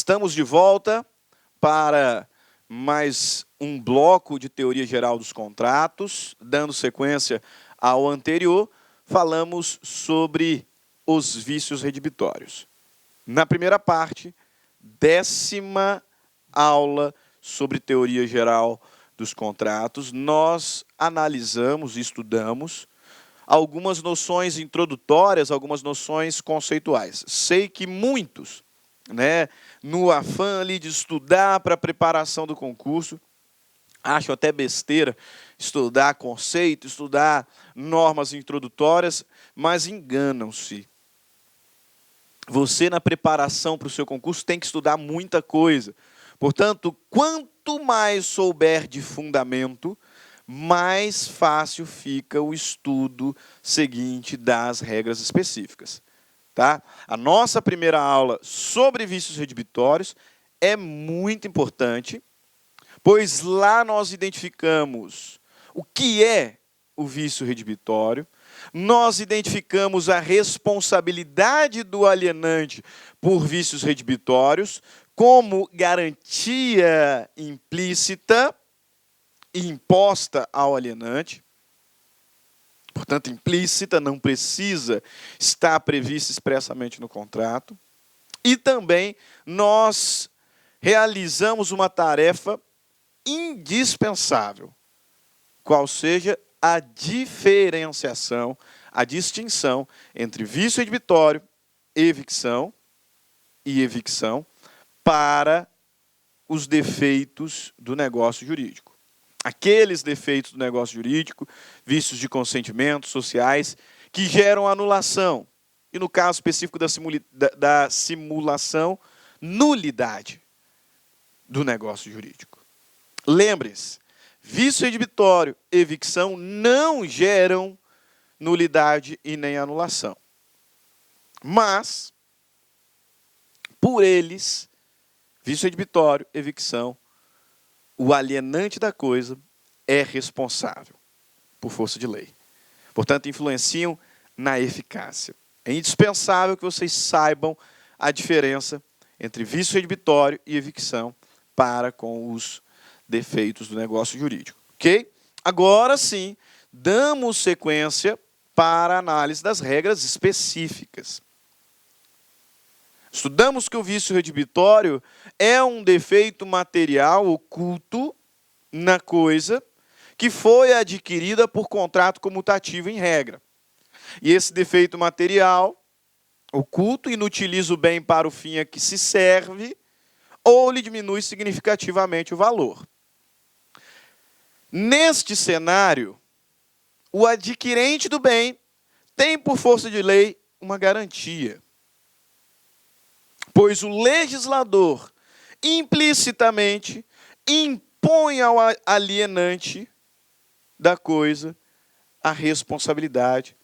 Estamos de volta para mais um bloco de teoria geral dos contratos. Dando sequência ao anterior, falamos sobre os vícios redibitórios. Na primeira parte, 10ª aula sobre teoria geral dos contratos, nós analisamos e estudamos algumas noções introdutórias, algumas noções conceituais. Sei que muitos, no afã ali de estudar para a preparação do concurso, acham até besteira estudar conceito, estudar normas introdutórias, mas enganam-se. Você, na preparação para o seu concurso, tem que estudar muita coisa. Portanto, quanto mais souber de fundamento, mais fácil fica o estudo seguinte das regras específicas. Tá? A nossa primeira aula sobre vícios redibitórios é muito importante, pois lá nós identificamos o que é o vício redibitório, nós identificamos a responsabilidade do alienante por vícios redibitórios como garantia implícita e imposta ao alienante. Portanto, implícita, não precisa estar prevista expressamente no contrato. E também nós realizamos uma tarefa indispensável, qual seja a diferenciação, a distinção entre vício redibitório, evicção e evicção para os defeitos do negócio jurídico. Aqueles defeitos do negócio jurídico, vícios de consentimento sociais, que geram anulação. E no caso específico da simulação, nulidade do negócio jurídico. Lembre-se, vício redibitório e evicção não geram nulidade e nem anulação. Mas, por eles, vício redibitório, evicção, o alienante da coisa é responsável por força de lei. Portanto, influenciam na eficácia. É indispensável que vocês saibam a diferença entre vício redibitório e evicção para com os defeitos do negócio jurídico. Ok? Agora sim, damos sequência para a análise das regras específicas. Estudamos que o vício redibitório é um defeito material oculto na coisa que foi adquirida por contrato comutativo em regra. E esse defeito material oculto inutiliza o bem para o fim a que se serve ou lhe diminui significativamente o valor. Neste cenário, o adquirente do bem tem, por força de lei, uma garantia. Pois o legislador implicitamente impõe ao alienante da coisa a responsabilidade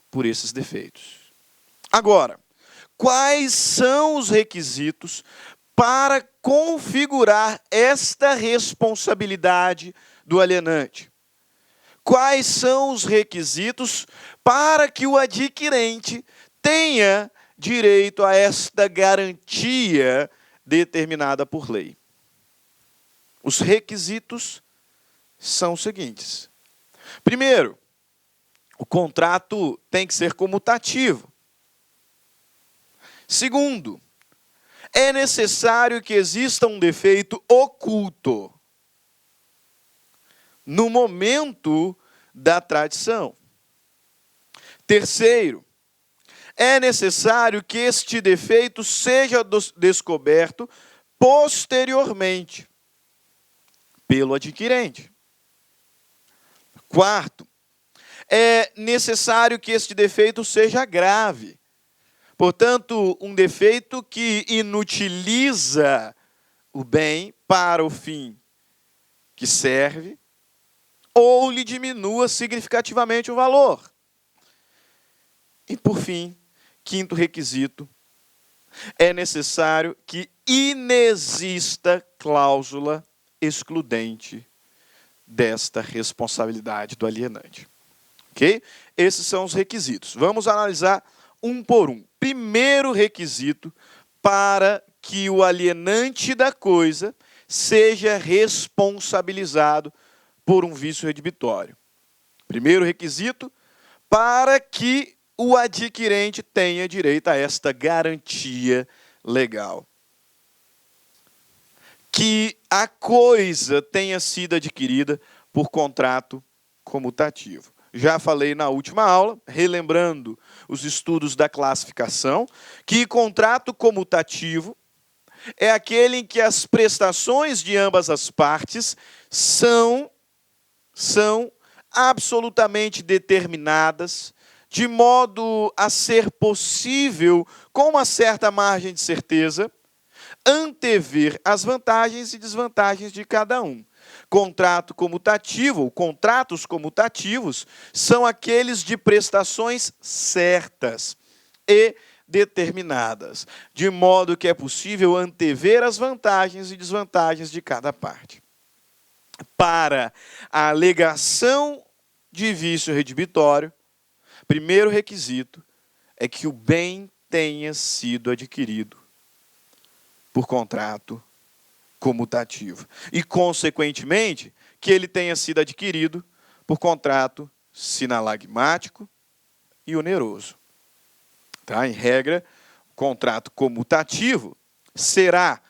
por esses defeitos. Agora, quais são os requisitos para configurar esta responsabilidade do alienante? Quais são os requisitos para que o adquirente tenha direito a esta garantia determinada por lei? Os requisitos são os seguintes. Primeiro, o contrato tem que ser comutativo. Segundo, é necessário que exista um defeito oculto no momento da tradição. Terceiro, é necessário que este defeito seja descoberto posteriormente pelo adquirente. Quarto, é necessário que este defeito seja grave. Portanto, um defeito que inutiliza o bem para o fim que serve ou lhe diminua significativamente o valor. E, por fim, quinto requisito, é necessário que inexista cláusula excludente desta responsabilidade do alienante. Ok? Esses são os requisitos. Vamos analisar um por um. Primeiro requisito para que o alienante da coisa seja responsabilizado por um vício redibitório. Primeiro requisito, para que o adquirente tenha direito a esta garantia legal. Que a coisa tenha sido adquirida por contrato comutativo. Já falei na última aula, relembrando os estudos da classificação, que contrato comutativo é aquele em que as prestações de ambas as partes são absolutamente determinadas, de modo a ser possível, com uma certa margem de certeza, antever as vantagens e desvantagens de cada um. Contrato comutativo, ou contratos comutativos, são aqueles de prestações certas e determinadas, de modo que é possível antever as vantagens e desvantagens de cada parte. Para a alegação de vício redibitório, primeiro requisito é que o bem tenha sido adquirido por contrato comutativo. E, consequentemente, que ele tenha sido adquirido por contrato sinalagmático e oneroso. Tá? Em regra, o contrato comutativo será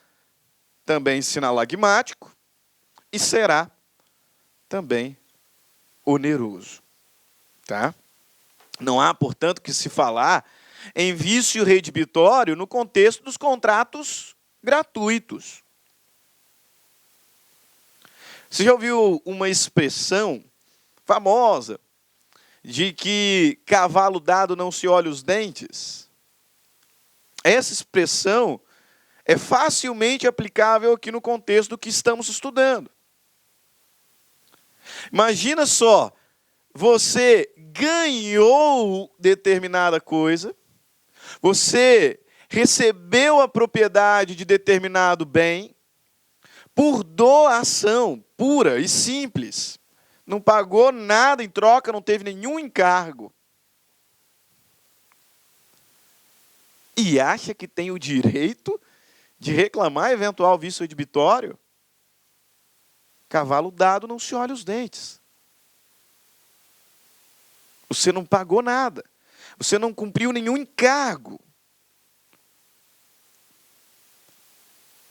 também sinalagmático e será também oneroso. Tá? Não há, portanto, que se falar em vício redibitório no contexto dos contratos gratuitos. Você já ouviu uma expressão famosa de que cavalo dado não se olha os dentes? Essa expressão é facilmente aplicável aqui no contexto do que estamos estudando. Imagina só, você ganhou determinada coisa, você recebeu a propriedade de determinado bem por doação pura e simples. Não pagou nada em troca, não teve nenhum encargo. E acha que tem o direito de reclamar eventual vício redibitório? Cavalo dado não se olha os dentes. Você não pagou nada. Você não cumpriu nenhum encargo.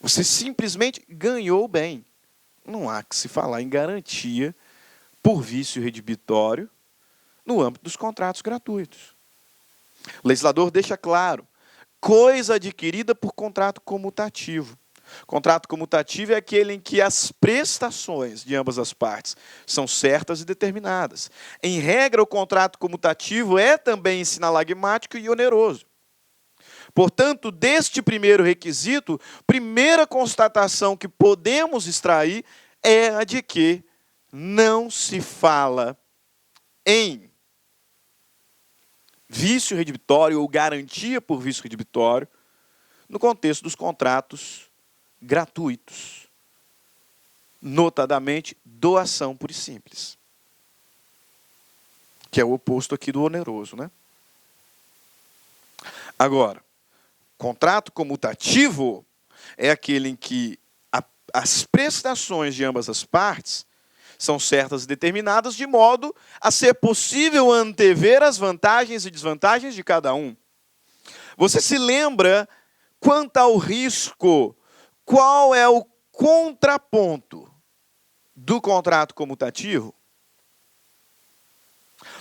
Você simplesmente ganhou o bem. Não há que se falar em garantia por vício redibitório no âmbito dos contratos gratuitos. O legislador deixa claro, coisa adquirida por contrato comutativo. Contrato comutativo é aquele em que as prestações de ambas as partes são certas e determinadas. Em regra, o contrato comutativo é também sinalagmático e oneroso. Portanto, deste primeiro requisito, primeira constatação que podemos extrair é a de que não se fala em vício redibitório ou garantia por vício redibitório no contexto dos contratos gratuitos, notadamente doação pura e simples, que é o oposto aqui do oneroso, né? Agora, contrato comutativo é aquele em que as prestações de ambas as partes são certas e determinadas de modo a ser possível antever as vantagens e desvantagens de cada um. Você se lembra, quanto ao risco, qual é o contraponto do contrato comutativo?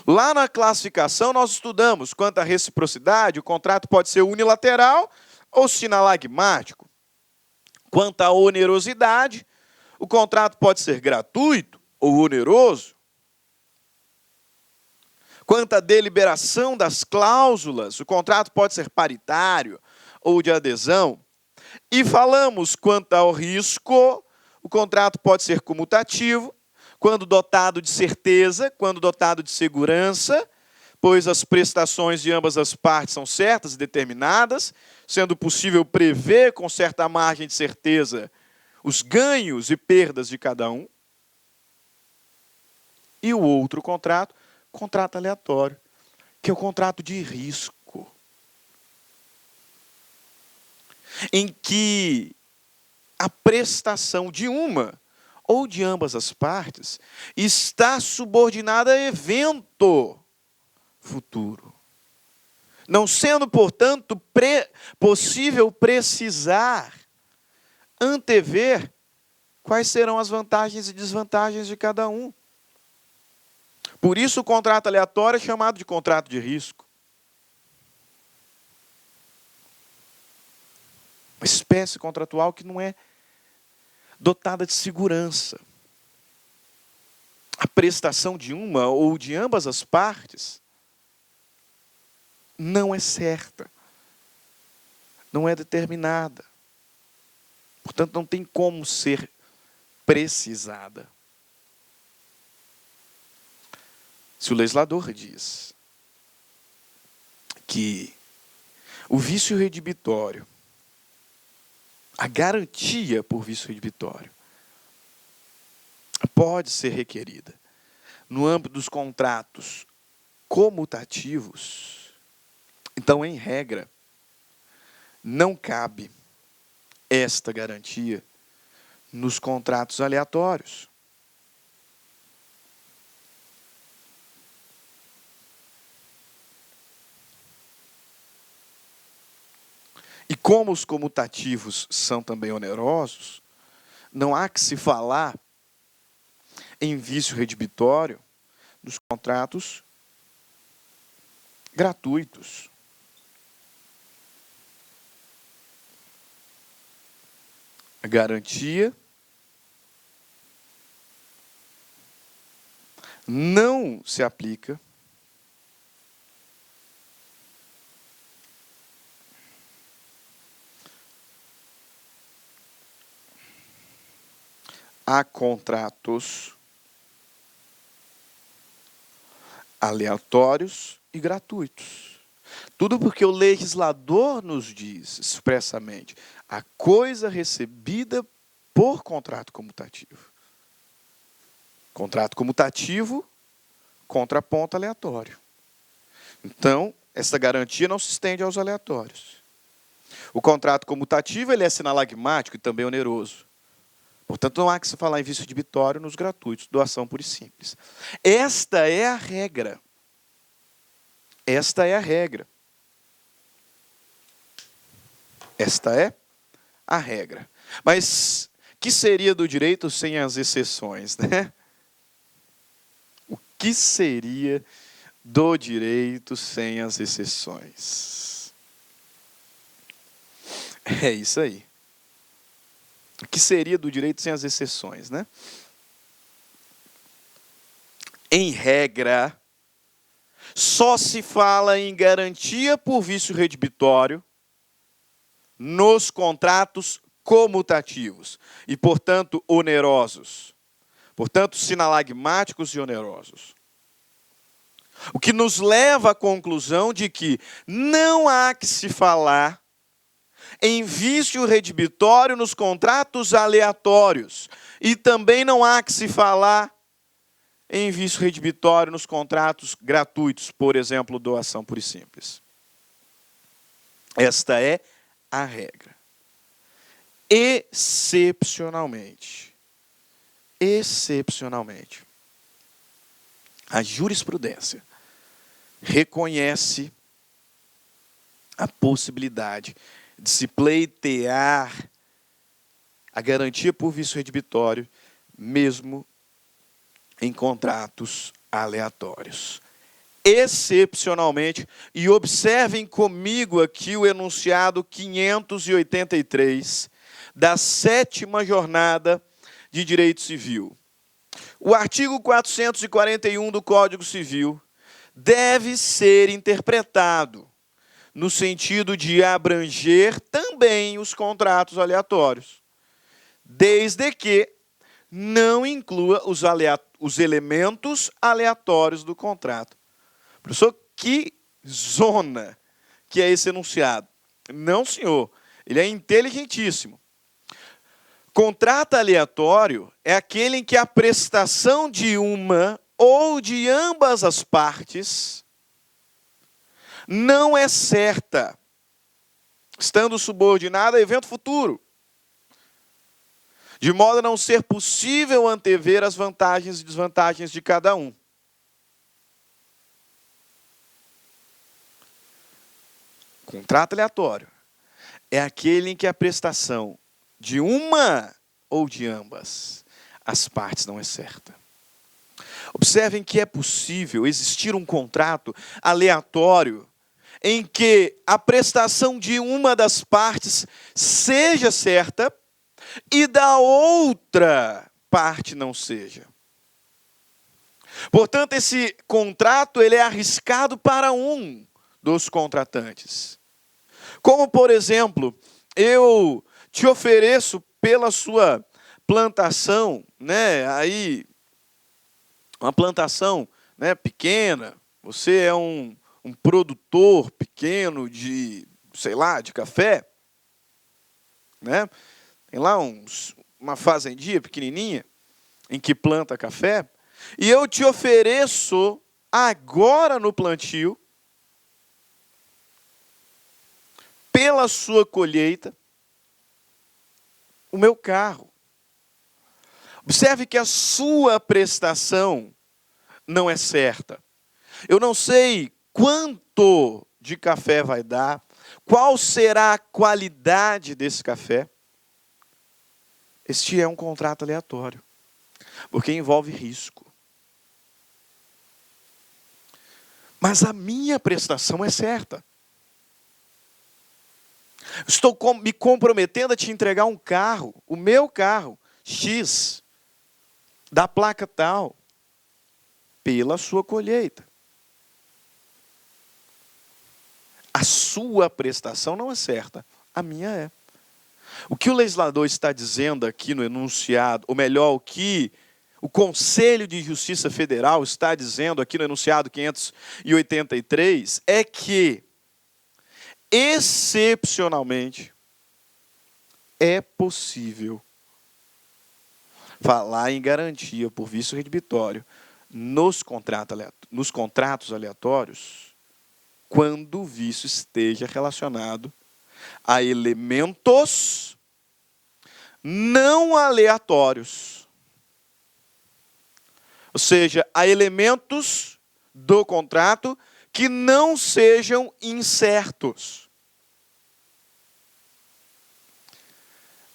Lá na classificação nós estudamos quanto à reciprocidade, o contrato pode ser unilateral ou sinalagmático. Quanto à onerosidade, o contrato pode ser gratuito ou oneroso. Quanto à deliberação das cláusulas, o contrato pode ser paritário ou de adesão. E falamos quanto ao risco, o contrato pode ser comutativo, quando dotado de certeza, quando dotado de segurança, pois as prestações de ambas as partes são certas e determinadas, sendo possível prever com certa margem de certeza os ganhos e perdas de cada um. E o outro contrato, contrato aleatório, que é o contrato de risco. em que a prestação de uma ou de ambas as partes está subordinada a evento futuro, não sendo, portanto, possível precisar, antever quais serão as vantagens e desvantagens de cada um. Por isso o contrato aleatório é chamado de contrato de risco. Uma espécie contratual que não é dotada de segurança. A prestação de uma ou de ambas as partes não é certa, não é determinada. Portanto, não tem como ser precisada. Se o legislador diz que o vício redibitório, a garantia por vício redibitório, pode ser requerida no âmbito dos contratos comutativos, então, em regra, não cabe esta garantia nos contratos aleatórios. E como os comutativos são também onerosos, não há que se falar em vício redibitório nos contratos gratuitos. A garantia não se aplica a contratos aleatórios e gratuitos. Tudo porque o legislador nos diz expressamente a coisa recebida por contrato comutativo. Contrato comutativo, contraponto aleatório. Então, essa garantia não se estende aos aleatórios. O contrato comutativo ele é sinalagmático e também oneroso. Portanto, não há que se falar em vício redibitório nos gratuitos, doação pura e simples. Esta é a regra. Esta é a regra. Esta é a regra. Mas que seria do direito sem as exceções, né? O que seria do direito sem as exceções? É isso aí. O que seria do direito sem as exceções, né? Em regra, só se fala em garantia por vício redibitório nos contratos comutativos e, portanto, onerosos. Portanto, sinalagmáticos e onerosos. O que nos leva à conclusão de que não há que se falar em vício redibitório nos contratos aleatórios. E também não há que se falar em vício redibitório nos contratos gratuitos, por exemplo, doação pura e simples. Esta é a regra. Excepcionalmente, a jurisprudência reconhece a possibilidade de se pleitear a garantia por vício redibitório, mesmo em contratos aleatórios. Excepcionalmente, e observem comigo aqui o enunciado 583 da 7ª jornada de Direito Civil. O artigo 441 do Código Civil deve ser interpretado no sentido de abranger também os contratos aleatórios, desde que não inclua os elementos aleatórios do contrato. Professor, que zona que é esse enunciado? Não, senhor. Ele é inteligentíssimo. Contrato aleatório é aquele em que a prestação de uma ou de ambas as partes não é certa, estando subordinada a evento futuro, de modo a não ser possível antever as vantagens e desvantagens de cada um. Contrato aleatório é aquele em que a prestação de uma ou de ambas as partes não é certa. Observem que é possível existir um contrato aleatório em que a prestação de uma das partes seja certa e da outra parte não seja. Portanto, esse contrato ele é arriscado para um dos contratantes. Como, por exemplo, eu te ofereço pela sua plantação, né, aí uma plantação, né, pequena, você é um produtor pequeno de, sei lá, de café, né? Tem lá uma fazendinha pequenininha em que planta café, e eu te ofereço agora no plantio, pela sua colheita, o meu carro. Observe que a sua prestação não é certa. Eu não sei quanto de café vai dar, qual será a qualidade desse café. Este é um contrato aleatório, porque envolve risco. Mas a minha prestação é certa. Estou me comprometendo a te entregar um carro, o meu carro, X, da placa tal, pela sua colheita. A sua prestação não é certa, a minha é. O que o legislador está dizendo aqui no enunciado, ou melhor, o que o Conselho de Justiça Federal está dizendo aqui no enunciado 583, é que, excepcionalmente, é possível falar em garantia por vício redibitório nos contratos aleatórios, quando o vício esteja relacionado a elementos não aleatórios. Ou seja, a elementos do contrato que não sejam incertos.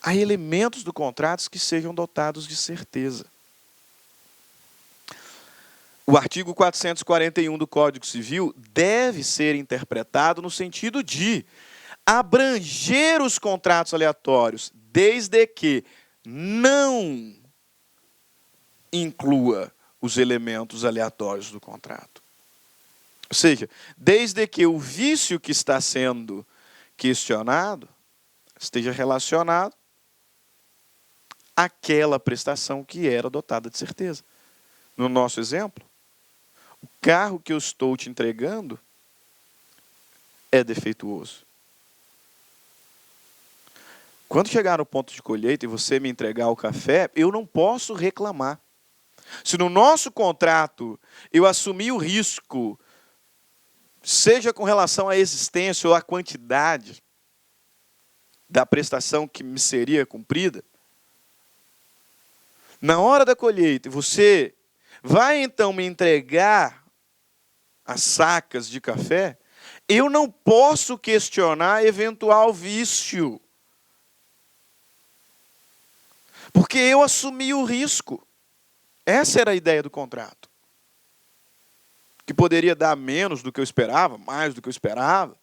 Há elementos do contrato que sejam dotados de certeza. O artigo 441 do Código Civil deve ser interpretado no sentido de abranger os contratos aleatórios, desde que não inclua os elementos aleatórios do contrato. Ou seja, desde que o vício que está sendo questionado esteja relacionado àquela prestação que era dotada de certeza. No nosso exemplo, o carro que eu estou te entregando é defeituoso. Quando chegar no ponto de colheita e você me entregar o café, eu não posso reclamar. Se no nosso contrato eu assumir o risco, seja com relação à existência ou à quantidade da prestação que me seria cumprida, na hora da colheita, você vai então me entregar as sacas de café, eu não posso questionar eventual vício. Porque eu assumi o risco. Essa era a ideia do contrato. Que poderia dar menos do que eu esperava, mais do que eu esperava,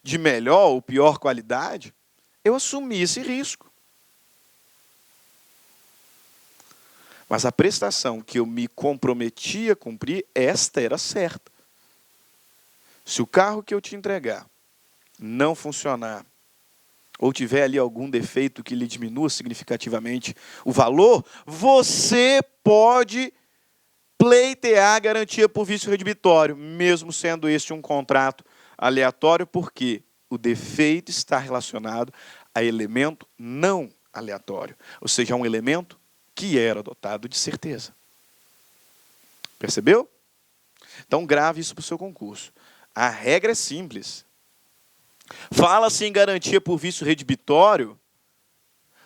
de melhor ou pior qualidade. Eu assumi esse risco. Mas a prestação que eu me comprometi a cumprir, esta era certa. Se o carro que eu te entregar não funcionar, ou tiver ali algum defeito que lhe diminua significativamente o valor, você pode pleitear a garantia por vício redibitório, mesmo sendo este um contrato aleatório, porque o defeito está relacionado a elemento não aleatório, ou seja, a um elemento que era dotado de certeza. Percebeu? Então grave isso para o seu concurso. A regra é simples. Fala-se em garantia por vício redibitório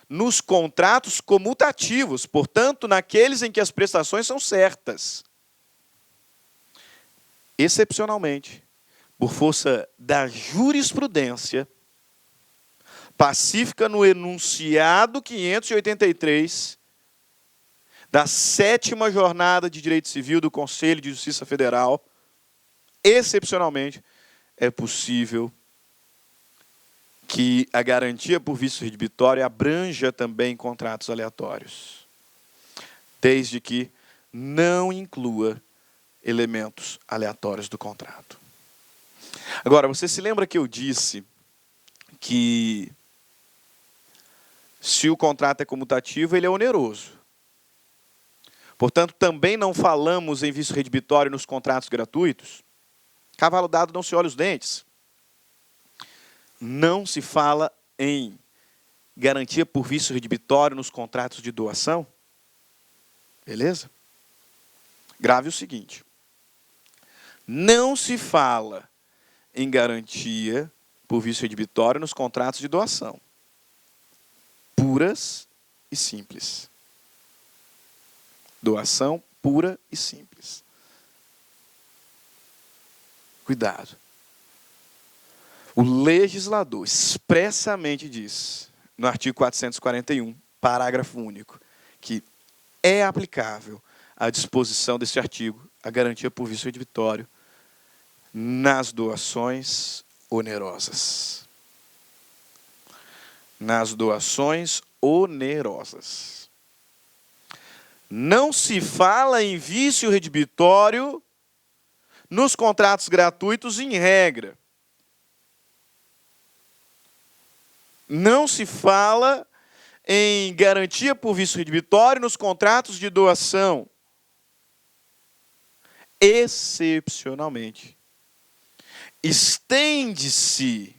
nos contratos comutativos, portanto, naqueles em que as prestações são certas. Excepcionalmente, por força da jurisprudência pacífica no enunciado 583 da 7ª Jornada de Direito Civil do Conselho de Justiça Federal, excepcionalmente, é possível que a garantia por vício redibitório abranja também contratos aleatórios, desde que não inclua elementos aleatórios do contrato. Agora, você se lembra que eu disse que se o contrato é comutativo, ele é oneroso. Portanto, também não falamos em vício redibitório nos contratos gratuitos. Cavalo dado não se olha os dentes. Não se fala em garantia por vício redibitório nos contratos de doação. Beleza? Grave o seguinte. Não se fala em garantia por vício redibitório nos contratos de doação. Puras e simples. Doação pura e simples. Cuidado. O legislador expressamente diz, no artigo 441, parágrafo único, que é aplicável a disposição desse artigo, a garantia por vício redibitório, nas doações onerosas. Nas doações onerosas. Não se fala em vício redibitório nos contratos gratuitos em regra. Não se fala em garantia por vício redibitório nos contratos de doação. Excepcionalmente, estende-se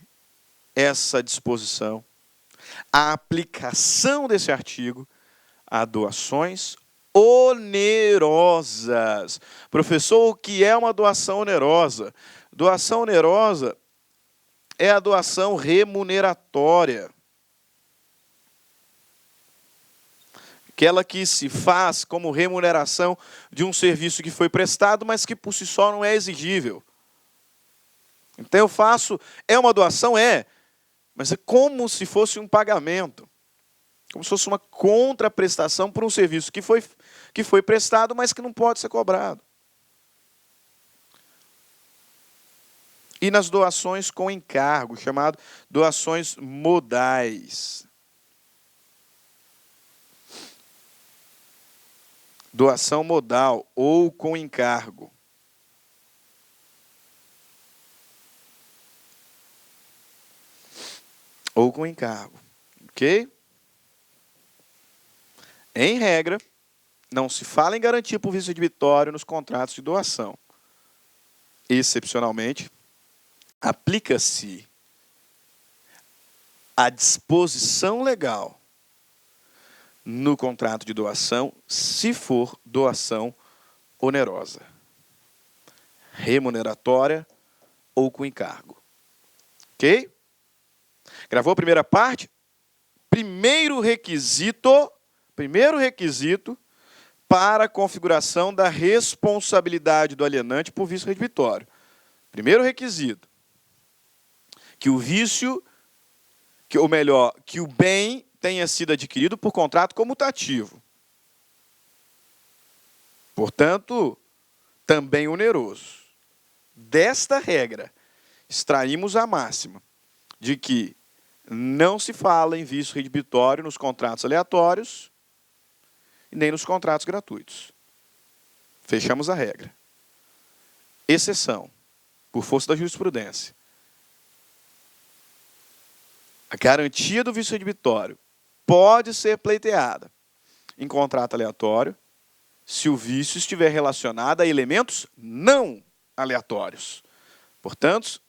essa disposição, a aplicação desse artigo a doações onerosas. Professor, o que é uma doação onerosa? Doação onerosa é a doação remuneratória. Aquela que se faz como remuneração de um serviço que foi prestado, mas que por si só não é exigível. Então eu faço, é uma doação? É, mas é como se fosse um pagamento. Como se fosse uma contraprestação por um serviço que foi prestado, mas que não pode ser cobrado. E nas doações com encargo, chamado doações modais. Doação modal ou com encargo. Ou com encargo. Ok? Em regra, não se fala em garantia por vício redibitório nos contratos de doação. Excepcionalmente, aplica-se a disposição legal no contrato de doação, se for doação onerosa, remuneratória ou com encargo. Ok? Gravou a primeira parte? Primeiro requisito para a configuração da responsabilidade do alienante por vício redibitório. Primeiro requisito, que o vício, que o bem tenha sido adquirido por contrato comutativo. Portanto, também oneroso. Desta regra, extraímos a máxima de que não se fala em vício redibitório nos contratos aleatórios e nem nos contratos gratuitos. Fechamos a regra. Exceção, por força da jurisprudência. A garantia do vício redibitório pode ser pleiteada em contrato aleatório se o vício estiver relacionado a elementos não aleatórios. Portanto,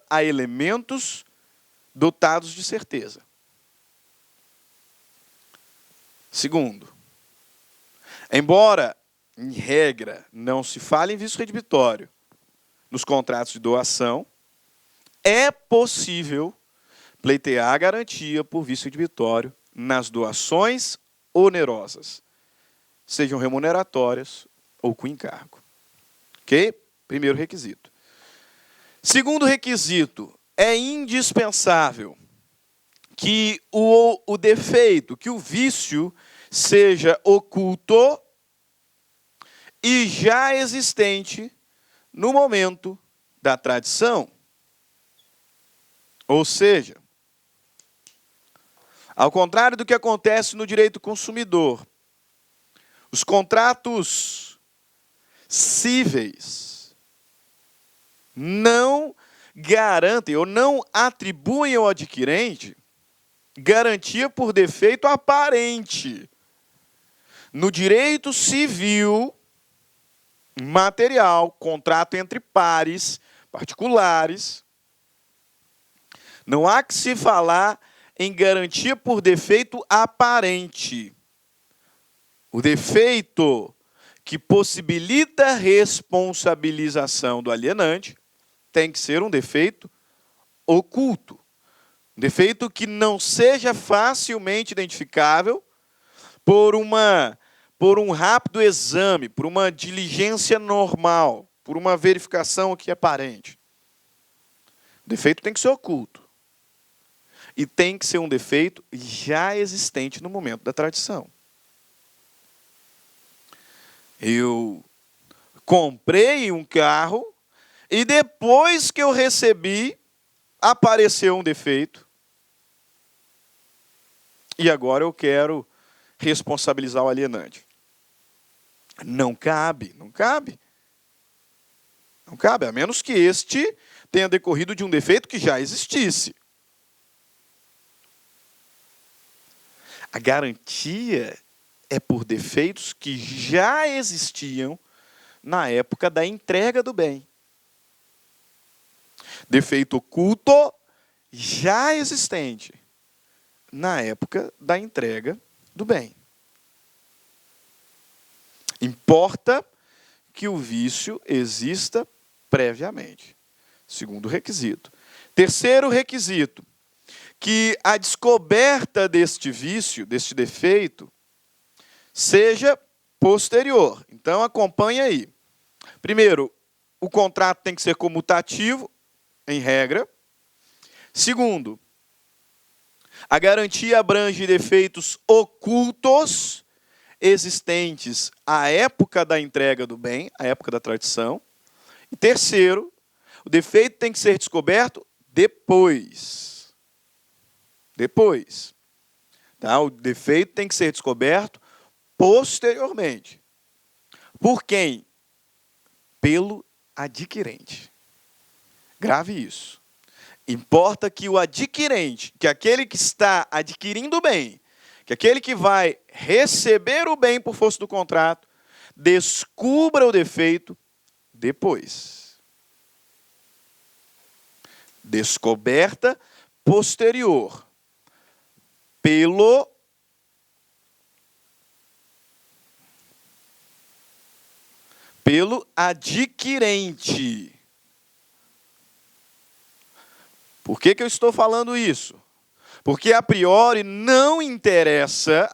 a elementos dotados de certeza. Segundo, embora, em regra, não se fale em vício redibitório nos contratos de doação, é possível pleitear a garantia por vício inibitório nas doações onerosas, sejam remuneratórias ou com encargo. Ok? Primeiro requisito. Segundo requisito, é indispensável que o defeito, que o vício seja oculto e já existente no momento da tradição. Ou seja, ao contrário do que acontece no direito consumidor, os contratos cíveis não garantem ou não atribuem ao adquirente garantia por defeito aparente. No direito civil material, contrato entre pares particulares, não há que se falar em garantia por defeito aparente. O defeito que possibilita a responsabilização do alienante tem que ser um defeito oculto. Um defeito que não seja facilmente identificável por um rápido exame, por uma diligência normal, por uma verificação aqui aparente. O defeito tem que ser oculto. E tem que ser um defeito já existente no momento da tradição. Eu comprei um carro e depois que eu recebi, apareceu um defeito. E agora eu quero responsabilizar o alienante. Não cabe, não cabe. Não cabe, a menos que este tenha decorrido de um defeito que já existisse. A garantia é por defeitos que já existiam na época da entrega do bem. Defeito oculto já existente na época da entrega do bem. Importa que o vício exista previamente. Segundo requisito. Terceiro requisito, que a descoberta deste vício, deste defeito, seja posterior. Então, acompanhe aí. Primeiro, o contrato tem que ser comutativo, em regra. Segundo, a garantia abrange defeitos ocultos existentes à época da entrega do bem, à época da tradição. E terceiro, o defeito tem que ser descoberto depois. Depois. Tá? O defeito tem que ser descoberto posteriormente. Por quem? Pelo adquirente. Grave isso. Importa que o adquirente, que aquele que está adquirindo o bem, que aquele que vai receber o bem por força do contrato, descubra o defeito depois. Descoberta posterior. Pelo adquirente. Por que eu estou falando isso? Porque a priori não interessa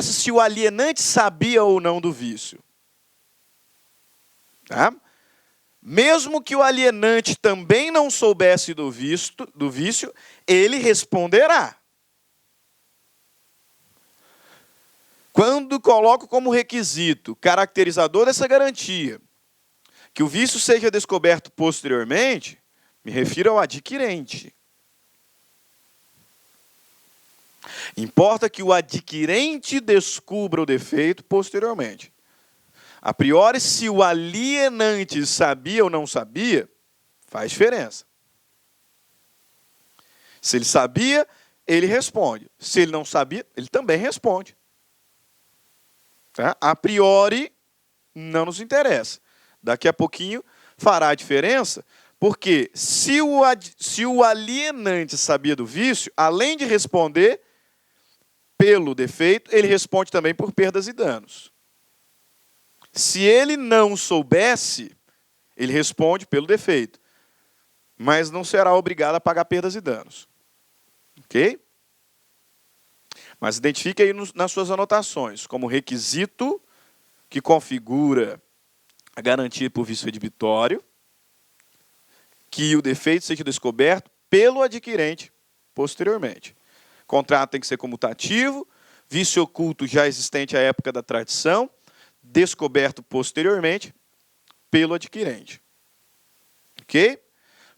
se o alienante sabia ou não do vício. Tá? Mesmo que o alienante também não soubesse do vício, ele responderá. Quando coloco como requisito caracterizador dessa garantia que o vício seja descoberto posteriormente, me refiro ao adquirente. Importa que o adquirente descubra o defeito posteriormente. A priori, se o alienante sabia ou não sabia, faz diferença. Se ele sabia, ele responde. Se ele não sabia, ele também responde. Tá? A priori, não nos interessa. Daqui a pouquinho fará a diferença, porque se o alienante sabia do vício, além de responder pelo defeito, ele responde também por perdas e danos. Se ele não soubesse, ele responde pelo defeito. mas não será obrigado a pagar perdas e danos. Ok? Mas identifique aí nas suas anotações como requisito que configura a garantia por vício redibitório, que o defeito seja descoberto pelo adquirente posteriormente. O contrato tem que ser comutativo, vício oculto já existente à época da tradição, descoberto posteriormente pelo adquirente. Ok?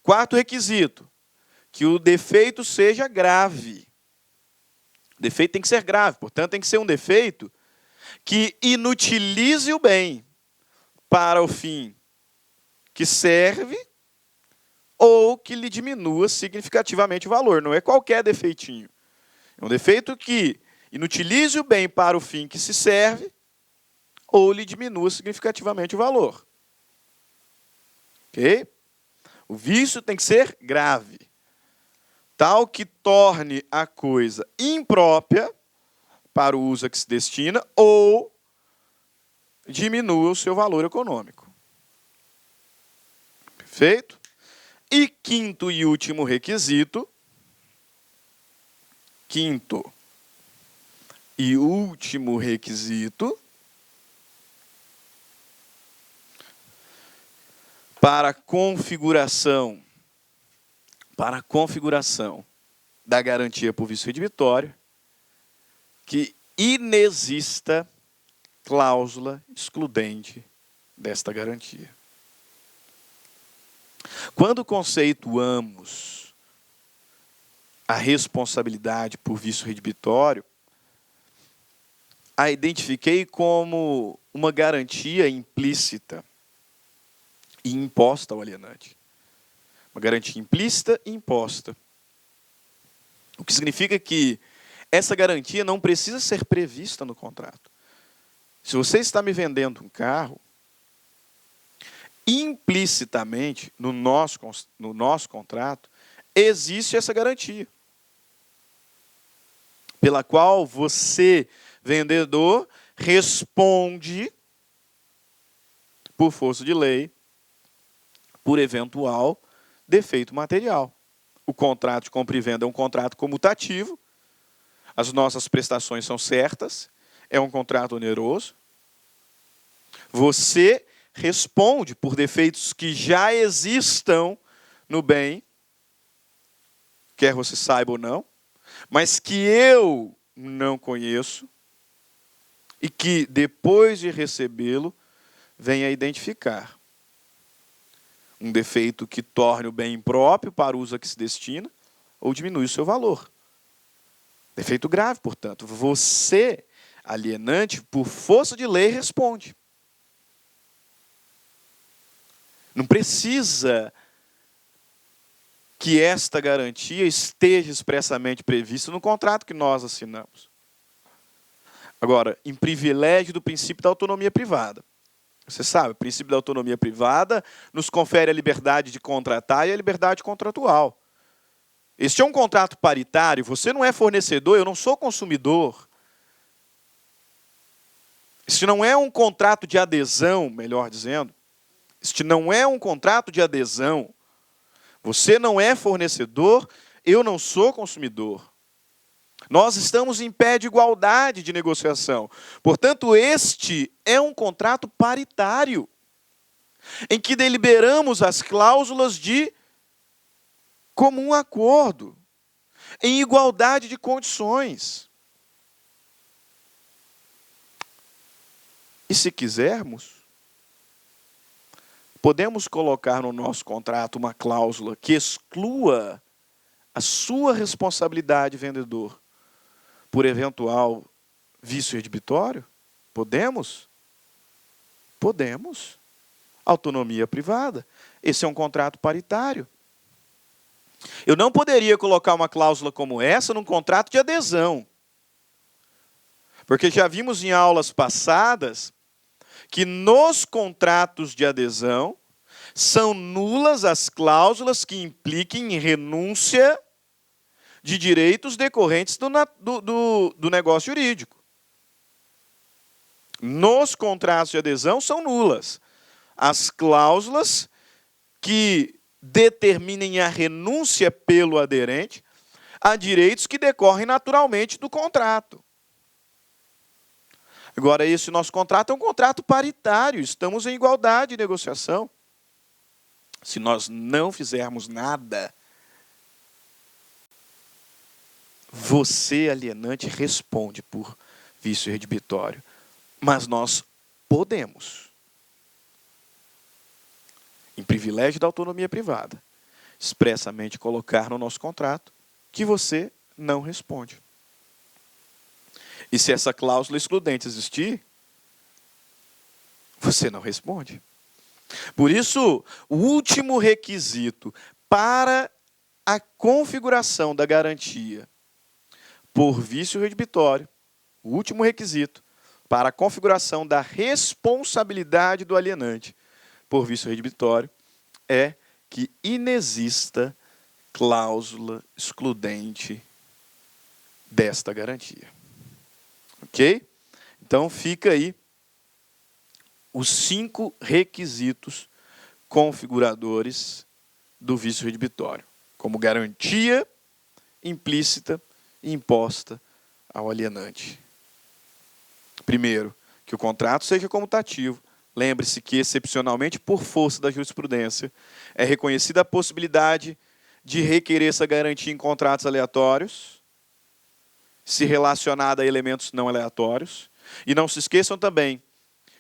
Quarto requisito, que o defeito seja grave. O defeito tem que ser grave, portanto, tem que ser um defeito que inutilize o bem para o fim que serve ou que lhe diminua significativamente o valor. Não é qualquer defeitinho. É um defeito que inutilize o bem para o fim que se serve ou lhe diminua significativamente o valor. Ok? O vício tem que ser grave, tal que torne a coisa imprópria para o uso a que se destina ou diminua o seu valor econômico. Perfeito? E quinto e último requisito, para a configuração da garantia por vício redibitório, que inexista cláusula excludente desta garantia. Quando conceituamos a responsabilidade por vício redibitório, a identifiquei como uma garantia implícita e imposta ao alienante. Uma garantia implícita e imposta. O que significa que essa garantia não precisa ser prevista no contrato. Se você está me vendendo um carro, implicitamente, no nosso contrato, existe essa garantia, pela qual você, vendedor, responde, por força de lei, por eventual defeito material. O contrato de compra e venda é um contrato comutativo, as nossas prestações são certas, é um contrato oneroso. Você responde por defeitos que já existam no bem, quer você saiba ou não, mas que eu não conheço e que, depois de recebê-lo, venha a identificar. Um defeito que torne o bem impróprio para o uso a que se destina ou diminui o seu valor. Defeito grave, portanto. Você, alienante, por força de lei, responde. Não precisa que esta garantia esteja expressamente prevista no contrato que nós assinamos. Agora, em privilégio do princípio da autonomia privada. Você sabe, o princípio da autonomia privada nos confere a liberdade de contratar e a liberdade contratual. Este é um contrato paritário, você não é fornecedor, eu não sou consumidor. Este não é um contrato de adesão, melhor dizendo. Este não é um contrato de adesão. Você não é fornecedor, eu não sou consumidor. Nós estamos em pé de igualdade de negociação. Portanto, este é um contrato paritário, em que deliberamos as cláusulas de comum acordo, em igualdade de condições. E se quisermos, podemos colocar no nosso contrato uma cláusula que exclua a sua responsabilidade, vendedor, por eventual vício redibitório? Podemos? Podemos. Autonomia privada. Esse é um contrato paritário. Eu não poderia colocar uma cláusula como essa num contrato de adesão. Porque já vimos em aulas passadas que nos contratos de adesão são nulas as cláusulas que impliquem em renúncia de direitos decorrentes do negócio jurídico. Nos contratos de adesão são nulas as cláusulas que determinem a renúncia pelo aderente a direitos que decorrem naturalmente do contrato. Agora, esse nosso contrato é um contrato paritário, estamos em igualdade de negociação. Se nós não fizermos nada, você, alienante, responde por vício redibitório. Mas nós podemos, em privilégio da autonomia privada, expressamente colocar no nosso contrato que você não responde. E se essa cláusula excludente existir, você não responde. Por isso, o último requisito para a configuração da garantia por vício redibitório, o último requisito para a configuração da responsabilidade do alienante por vício redibitório é que inexista cláusula excludente desta garantia. Ok? Então, fica aí os 5 requisitos configuradores do vício redibitório, como garantia implícita e imposta ao alienante. Primeiro, que o contrato seja comutativo. Lembre-se que, excepcionalmente, por força da jurisprudência, é reconhecida a possibilidade de requerer essa garantia em contratos aleatórios, se relacionada a elementos não aleatórios. E não se esqueçam também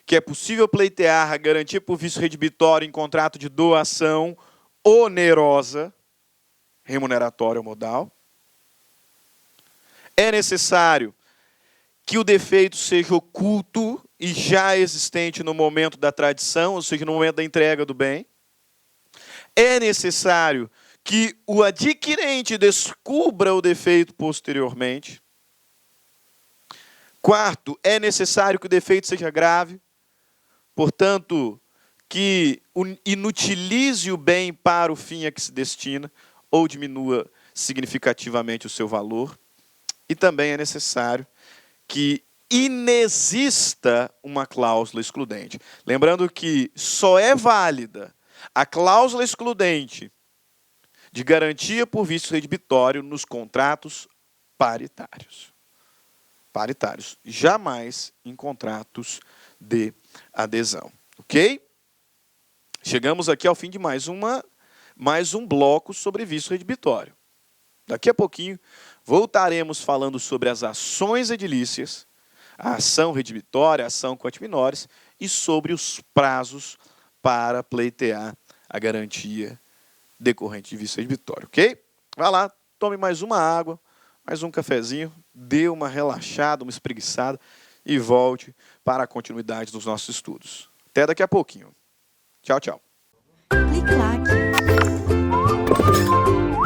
que é possível pleitear a garantia por vício redibitório em contrato de doação onerosa, remuneratória ou modal. É necessário que o defeito seja oculto e já existente no momento da tradição, ou seja, no momento da entrega do bem. É necessário que o adquirente descubra o defeito posteriormente. Quarto, é necessário que o defeito seja grave, portanto, que inutilize o bem para o fim a que se destina, ou diminua significativamente o seu valor. E também é necessário que inexista uma cláusula excludente. Lembrando que só é válida a cláusula excludente de garantia por vício redibitório nos contratos paritários. Paritários, jamais em contratos de adesão. Ok? Chegamos aqui ao fim de mais um bloco sobre vício redibitório. Daqui a pouquinho voltaremos falando sobre as ações edilícias, a ação redibitória, a ação quanti minores e sobre os prazos para pleitear a garantia decorrente de vício redibitório, ok? Vai lá, tome mais uma água, mais um cafezinho, dê uma relaxada, uma espreguiçada e volte para a continuidade dos nossos estudos. Até daqui a pouquinho. Tchau, tchau. Clique-claque.